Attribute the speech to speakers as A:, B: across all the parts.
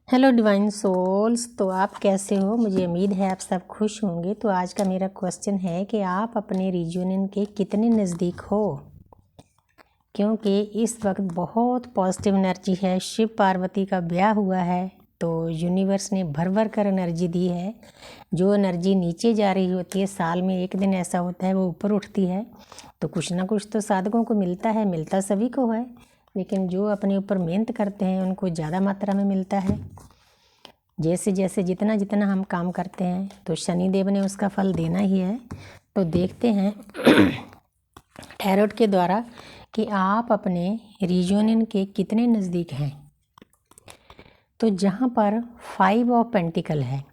A: Hello divine souls. तो आप कैसे हो? मुझे उम्मीद है आप सब खुश होंगे। तो आज का मेरा क्वेश्चन है कि आप अपने रीयूनियन के कितने नज़दीक हो, क्योंकि इस वक्त बहुत पॉजिटिव एनर्जी है। शिव पार्वती का ब्याह हुआ है तो यूनिवर्स ने भर भर कर एनर्जी दी है। जो एनर्जी नीचे जा रही होती है, साल में एक दिन ऐसा होता है वो ऊपर उठती है, तो कुछ ना कुछ तो साधकों को मिलता है। मिलता सभी को है, लेकिन जो अपने ऊपर मेहनत करते हैं उनको ज़्यादा मात्रा में मिलता है। जैसे जैसे जितना जितना हम काम करते हैं तो शनिदेव ने उसका फल देना ही है। तो देखते हैं टैरोट के द्वारा कि आप अपने रीयूनियन के कितने नज़दीक हैं। तो जहाँ पर 5 ऑफ पेंटिकल है,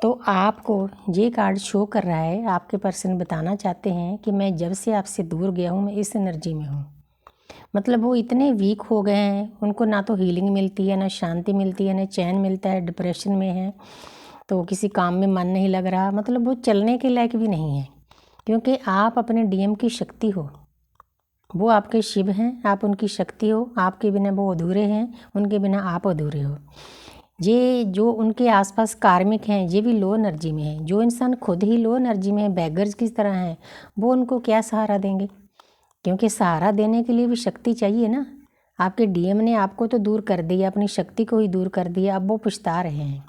A: तो आपको ये कार्ड शो कर रहा है, आपके पर्सन बताना चाहते हैं कि मैं जब से आपसे दूर गया हूँ मैं इस एनर्जी में हूँ। मतलब वो इतने वीक हो गए हैं, उनको ना तो हीलिंग मिलती है, ना शांति मिलती है, ना चैन मिलता है, डिप्रेशन में है, तो किसी काम में मन नहीं लग रहा। मतलब वो चलने के लायक भी नहीं है, क्योंकि आप अपने डीएम की शक्ति हो। वो आपके शिव हैं, आप उनकी शक्ति हो। आपके बिना वो अधूरे हैं, उनके बिना आप अधूरे हो। ये जो उनके आसपास कार्मिक हैं ये भी लो एनर्जी में है। जो इंसान खुद ही लो एनर्जी में है, बैगर्स की तरह हैं, वो उनको क्या सहारा देंगे? क्योंकि सहारा देने के लिए भी शक्ति चाहिए ना। आपके डीएम ने आपको तो दूर कर दिया, अपनी शक्ति को ही दूर कर दिया। अब वो पछता रहे हैं,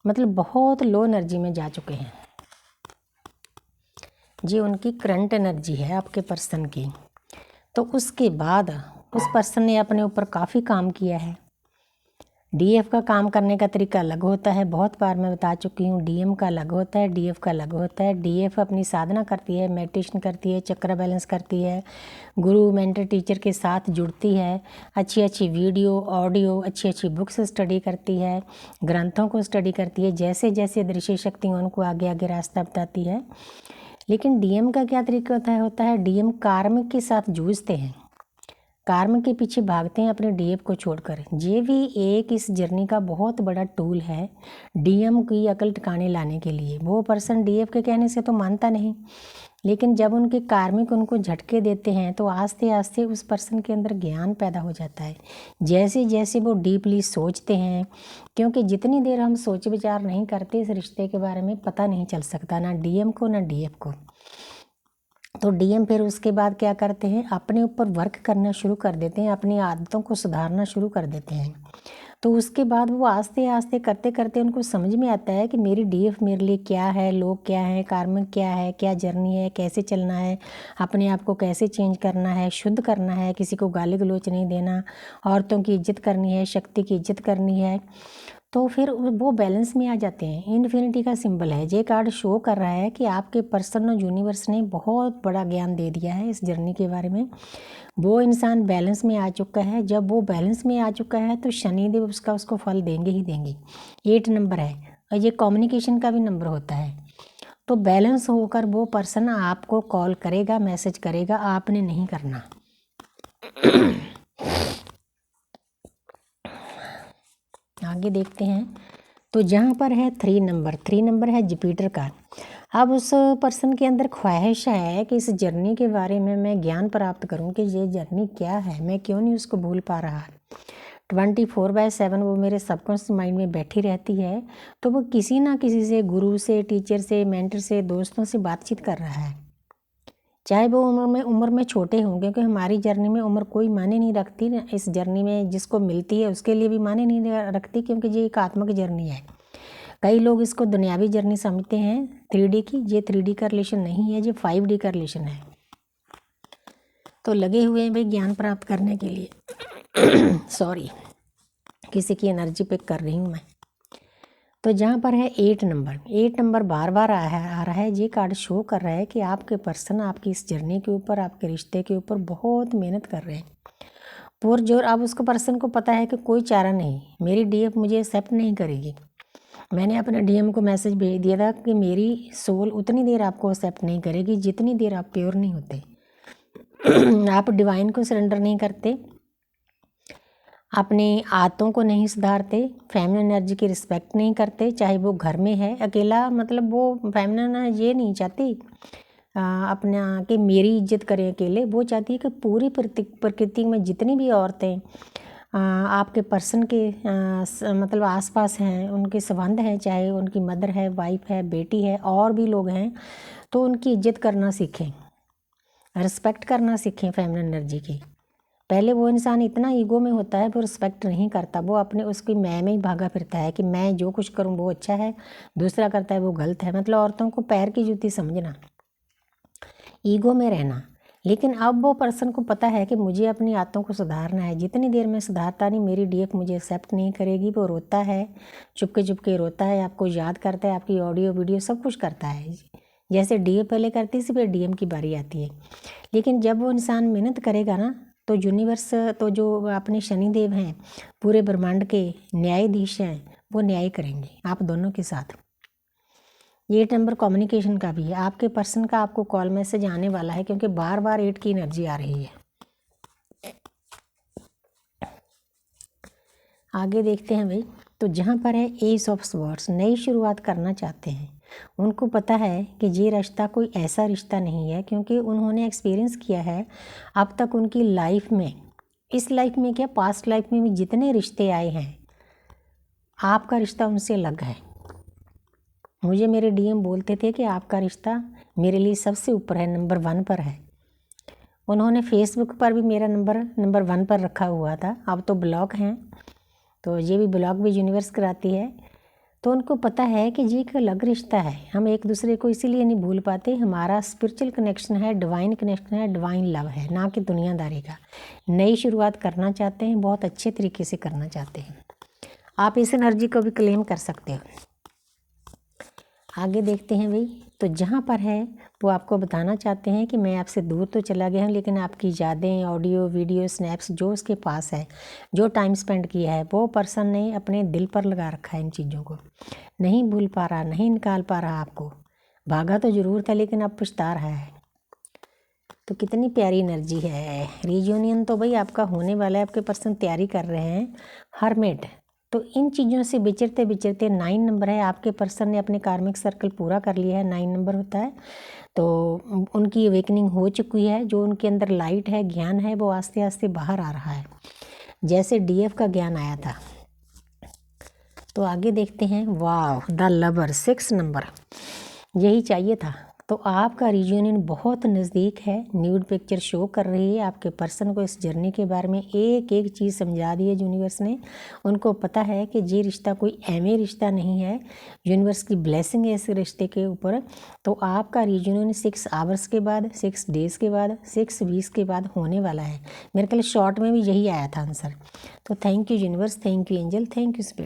A: मतलब बहुत लो एनर्जी में जा चुके हैं। ये उनकी करंट एनर्जी है आपके पर्सन की। तो उसके बाद उस पर्सन ने अपने ऊपर काफ़ी काम किया है। डीएफ का काम करने का तरीका अलग होता है, बहुत बार मैं बता चुकी हूँ। डीएम का अलग होता है, डीएफ का अलग होता है। डीएफ अपनी साधना करती है, मेडिटेशन करती है, चक्र बैलेंस करती है, गुरु मेंटर टीचर के साथ जुड़ती है, अच्छी अच्छी वीडियो ऑडियो अच्छी अच्छी बुक्स स्टडी करती है, ग्रंथों को स्टडी करती है। जैसे जैसे दृश्य शक्ति उनको आगे आगे रास्ता बताती है। लेकिन डीएम का क्या तरीका होता है? डीएम कार्म के साथ जूझते हैं, कार्म के पीछे भागते हैं अपने डीएफ को छोड़कर। ये भी एक इस जर्नी का बहुत बड़ा टूल है डीएम की अकल ठिकाने लाने के लिए। वो पर्सन डीएफ के कहने से तो मानता नहीं, लेकिन जब उनके कार्मिक उनको झटके देते हैं तो आस्ते आस्ते उस पर्सन के अंदर ज्ञान पैदा हो जाता है। जैसे जैसे वो डीपली सोचते हैं, क्योंकि जितनी देर हम सोच विचार नहीं करते इस रिश्ते के बारे में पता नहीं चल सकता, ना डीएम को ना डीएफ को। तो डीएम फिर उसके बाद क्या करते हैं? अपने ऊपर वर्क करना शुरू कर देते हैं, अपनी आदतों को सुधारना शुरू कर देते हैं। तो उसके बाद वो आस्ते आस्ते करते करते उनको समझ में आता है कि मेरी डीएफ मेरे लिए क्या है, लोग क्या हैं, कार्मिक क्या है, क्या जर्नी है, कैसे चलना है, अपने आप को कैसे चेंज करना है, शुद्ध करना है, किसी को गाली गलौच नहीं देना, औरतों की इज्जत करनी है, शक्ति की इज्जत करनी है। तो फिर वो बैलेंस में आ जाते हैं। इन्फिनिटी का सिंबल है। ये कार्ड शो कर रहा है कि आपके पर्सन और यूनिवर्स ने बहुत बड़ा ज्ञान दे दिया है इस जर्नी के बारे में। वो इंसान बैलेंस में आ चुका है। जब वो बैलेंस में आ चुका है तो शनिदेव उसको फल देंगे ही देंगे। 8 नंबर है और ये कम्युनिकेशन का भी नंबर होता है। तो बैलेंस होकर वो पर्सन आपको कॉल करेगा, मैसेज करेगा, आपने नहीं करना। आगे देखते हैं। तो जहाँ पर है 3 नंबर, 3 नंबर है जुपिटर का। अब उस पर्सन के अंदर ख्वाहिश है कि इस जर्नी के बारे में मैं ज्ञान प्राप्त करूं कि ये जर्नी क्या है, मैं क्यों नहीं उसको भूल पा रहा। 24/7 वो मेरे सबकॉन्शियस माइंड में बैठी रहती है। तो वो किसी ना किसी से, गुरु से, टीचर से, मेंटर से, दोस्तों से बातचीत कर रहा है। चाहे वो उम्र में छोटे हों, क्योंकि हमारी जर्नी में उम्र कोई मायने नहीं रखती ना। इस जर्नी में जिसको मिलती है उसके लिए भी मायने नहीं रखती, क्योंकि ये एक आत्मिक जर्नी है। कई लोग इसको दुनियावी जर्नी समझते हैं 3D की। ये 3D का रिलेशन नहीं है, ये 5D का रिलेशन है। तो लगे हुए हैं भाई ज्ञान प्राप्त करने के लिए। सॉरी, किसी की एनर्जी पिक कर रही हूँ मैं। तो जहाँ पर है 8 नंबर, 8 नंबर बार बार आ रहा है। ये कार्ड शो कर रहा है कि आपके पर्सन आपकी इस जर्नी के ऊपर, आपके रिश्ते के ऊपर बहुत मेहनत कर रहे हैं पुरजोर। अब उसको पर्सन को पता है कि कोई चारा नहीं, मेरी डीएफ मुझे एक्सेप्ट नहीं करेगी। मैंने अपने डीएम को मैसेज भेज दिया था कि मेरी सोल उतनी देर आपको एक्सेप्ट नहीं करेगी जितनी देर आप प्योर नहीं होते। आप डिवाइन को सरेंडर नहीं करते, अपनी आदतों को नहीं सुधारते, फेमिनिन एनर्जी की रिस्पेक्ट नहीं करते, चाहे वो घर में है अकेला। मतलब वो फेमिनिन ये नहीं चाहती अपना कि मेरी इज्जत करें अकेले। वो चाहती है कि पूरी प्रकृति में जितनी भी औरतें आपके पर्सन के मतलब आसपास हैं, उनके संबंध हैं, चाहे उनकी मदर है, वाइफ है, बेटी है, और भी लोग हैं, तो उनकी इज्जत करना सीखें, रिस्पेक्ट करना सीखें फेमिनिन एनर्जी की। पहले वो इंसान इतना ईगो में होता है, वो रिस्पेक्ट नहीं करता, वो अपने उसकी मैं में ही भागा फिरता है कि मैं जो कुछ करूँ वो अच्छा है, दूसरा करता है वो गलत है। मतलब औरतों को पैर की जूती समझना, ईगो में रहना। लेकिन अब वो पर्सन को पता है कि मुझे अपनी आदतों को सुधारना है, जितनी देर में सुधारता नहीं मेरी डीएफ मुझे एक्सेप्ट नहीं करेगी। वो रोता है, चुपके चुपके रोता है, आपको याद करता है, आपकी ऑडियो वीडियो सब कुछ करता है। जैसे डीएफ पहले करती है, फिर डीएम की बारी आती है। लेकिन जब वो इंसान मेहनत करेगा ना, तो यूनिवर्स, तो जो अपने शनिदेव हैं, पूरे ब्रह्मांड के न्यायाधीश हैं, वो न्याय करेंगे आप दोनों के साथ। ये 8 नंबर कम्युनिकेशन का भी है। आपके पर्सन का आपको कॉल मैसेज आने वाला है, क्योंकि बार बार 8 की एनर्जी आ रही है। आगे देखते हैं भाई। तो जहाँ पर है एस ऑफ स्वॉर्ड्स, नई शुरुआत करना चाहते हैं। उनको पता है कि ये रिश्ता कोई ऐसा रिश्ता नहीं है, क्योंकि उन्होंने एक्सपीरियंस किया है अब तक उनकी लाइफ में, इस लाइफ में क्या पास्ट लाइफ में भी जितने रिश्ते आए हैं, आपका रिश्ता उनसे अलग है। मुझे मेरे डीएम बोलते थे कि आपका रिश्ता मेरे लिए सबसे ऊपर है, नंबर 1 पर है। उन्होंने फेसबुक पर भी मेरा नंबर 1 पर रखा हुआ था। अब तो ब्लॉक हैं, तो ये भी ब्लॉक भी यूनिवर्स कराती है। तो उनको पता है कि ये एक अलग रिश्ता है, हम एक दूसरे को इसीलिए नहीं भूल पाते, हमारा स्पिरिचुअल कनेक्शन है, डिवाइन कनेक्शन है, डिवाइन लव है, ना कि दुनियादारी का। नई शुरुआत करना चाहते हैं, बहुत अच्छे तरीके से करना चाहते हैं। आप इस एनर्जी को भी क्लेम कर सकते हो। आगे देखते हैं भाई। तो जहाँ पर है वो आपको बताना चाहते हैं कि मैं आपसे दूर तो चला गया हूँ, लेकिन आपकी यादें, ऑडियो, वीडियो, स्नैप्स जो उसके पास है, जो टाइम स्पेंड किया है, वो पर्सन ने अपने दिल पर लगा रखा है। इन चीज़ों को नहीं भूल पा रहा, नहीं निकाल पा रहा। आपको भागा तो ज़रूर था, लेकिन अब पछता रहा है। तो कितनी प्यारी एनर्जी है। रीयूनियन तो भाई आपका होने वाला है, आपके पर्सन तैयारी कर रहे हैं। हर्मिट, तो इन चीज़ों से बिचरते बिचरते 9 नंबर है, आपके पर्सन ने अपने कार्मिक सर्कल पूरा कर लिया है। 9 नंबर होता है, तो उनकी अवेकनिंग हो चुकी है। जो उनके अंदर लाइट है, ज्ञान है, वो आस्ते आस्ते बाहर आ रहा है, जैसे डीएफ का ज्ञान आया था। तो आगे देखते हैं। वाह, द लवर, 6 नंबर, यही चाहिए था। तो आपका रियूनियन बहुत नज़दीक है। न्यूड पिक्चर शो कर रही है आपके पर्सन को। इस जर्नी के बारे में एक एक चीज़ समझा दी है यूनिवर्स ने। उनको पता है कि ये रिश्ता कोई एम रिश्ता नहीं है, यूनिवर्स की ब्लेसिंग है इस रिश्ते के ऊपर। तो आपका रियूनियन 6 आवर्स के बाद, 6 डेज़ के बाद, 6 वीक्स के बाद होने वाला है। मेरे ख्याल शॉर्ट में भी यही आया था आंसर। तो thank you universe, thank you angel, thank you spirit.